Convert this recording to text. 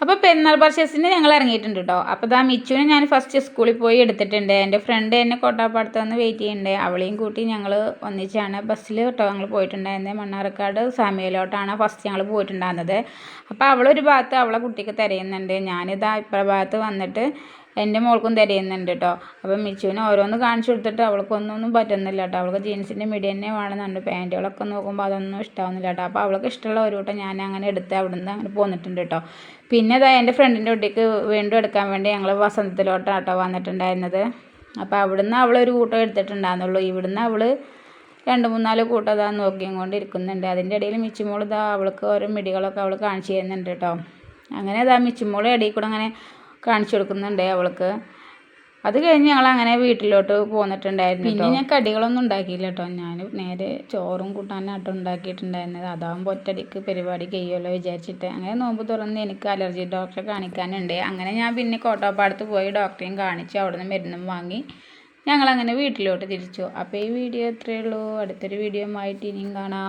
അപ്പോൾ പെരുന്നാൾ പർച്ചേസിന് ഞങ്ങൾ ഇറങ്ങിയിട്ടുണ്ട് കേട്ടോ. അപ്പോൾ ഇതാ മിച്ചുവിനെ ഞാൻ ഫസ്റ്റ് സ്കൂളിൽ പോയി എടുത്തിട്ടുണ്ട്. എൻ്റെ ഫ്രണ്ട് എന്നെ കോട്ടാപ്പാടത്ത് വന്ന് വെയിറ്റ് ചെയ്യുന്നുണ്ട്. അവളെയും കൂട്ടി ഞങ്ങൾ ഒന്നിച്ചാണ് ബസ്സിൽ കേട്ടോ ഞങ്ങൾ പോയിട്ടുണ്ടായിരുന്നത്. മണ്ണാർക്കാട് സാമിയിലോട്ടാണ് ഫസ്റ്റ് ഞങ്ങൾ പോയിട്ടുണ്ടായിരുന്നത്. അപ്പോൾ അവളൊരു ഭാഗത്ത് അവളെ കുട്ടിക്ക് തിരയുന്നുണ്ട്. ഞാനിതാ ഇപ്പുറ ഭാഗത്ത് വന്നിട്ട് എൻ്റെ മോൾക്കും തിരയുന്നുണ്ട് കേട്ടോ. അപ്പം മിച്ചുവിന് ഓരോന്ന് കാണിച്ചു കൊടുത്തിട്ട് അവൾക്കൊന്നും പറ്റുന്നില്ല കേട്ടോ. അവൾക്ക് ജീൻസിൻ്റെ മിടി തന്നെ വേണമെന്നുണ്ട്. പാൻറ്റുകളൊക്കെ നോക്കുമ്പോൾ അതൊന്നും ഇഷ്ടമാവുന്നില്ല കേട്ടോ. അപ്പോൾ അവൾക്ക് ഇഷ്ടമുള്ള ഒരു കൂട്ടം ഞാൻ അങ്ങനെ എടുത്ത് അവിടെ നിന്ന് അങ്ങനെ പോന്നിട്ടുണ്ട് കേട്ടോ. പിന്നെ ഇതാ എൻ്റെ ഫ്രണ്ടിൻ്റെ കുട്ടിക്ക് വീണ്ടും എടുക്കാൻ വേണ്ടി ഞങ്ങൾ വസന്തത്തിലോട്ടാണ് കേട്ടോ വന്നിട്ടുണ്ടായിരുന്നത്. അപ്പോൾ അവിടുന്ന് അവളൊരു കൂട്ടം എടുത്തിട്ടുണ്ടായിരുന്നുള്ളൂ. ഇവിടുന്ന് അവൾ 2-3-4 കൂട്ടം ഇതാ നോക്കിയും കൊണ്ട് ഇരിക്കുന്നുണ്ട്. അതിൻ്റെ ഇടയിൽ മിച്ചുമോൾ ഇതാ അവൾക്ക് ഓരോ മിടികളൊക്കെ അവൾ കാണിച്ചു തരുന്നുണ്ട് കേട്ടോ. അങ്ങനെ ഇതാ മിച്ചുമോൾ ഇടയിൽ കൂടെ അങ്ങനെ കാണിച്ചു കൊടുക്കുന്നുണ്ട് അവൾക്ക്. അത് കഴിഞ്ഞ് ഞങ്ങൾ അങ്ങനെ വീട്ടിലോട്ട് പോന്നിട്ടുണ്ടായിരുന്നു. പിന്നെ ഞാൻ കടികളൊന്നും ഉണ്ടാക്കിയില്ല കേട്ടോ. ഞാൻ നേരെ ചോറും കൂട്ടാനാട്ടോ ഉണ്ടാക്കിയിട്ടുണ്ടായിരുന്നത്. അതാകുമ്പോൾ ഒറ്റയടിക്ക് പരിപാടി കഴിയുമല്ലോ വിചാരിച്ചിട്ട്. അങ്ങനെ നോമ്പ് തുറന്ന് എനിക്ക് അലർജി ഡോക്ടറെ കാണിക്കാനുണ്ട്. അങ്ങനെ ഞാൻ പിന്നെ കോട്ടപ്പാടത്ത് പോയി ഡോക്ടറെയും കാണിച്ചു. അവിടെ നിന്ന് മരുന്നും വാങ്ങി ഞങ്ങളങ്ങനെ വീട്ടിലോട്ട് തിരിച്ചു. അപ്പോൾ ഈ വീഡിയോ ഇത്രയേ ഉള്ളൂ. അടുത്തൊരു വീഡിയോ ആയിട്ട് ഇനിയും കാണാം.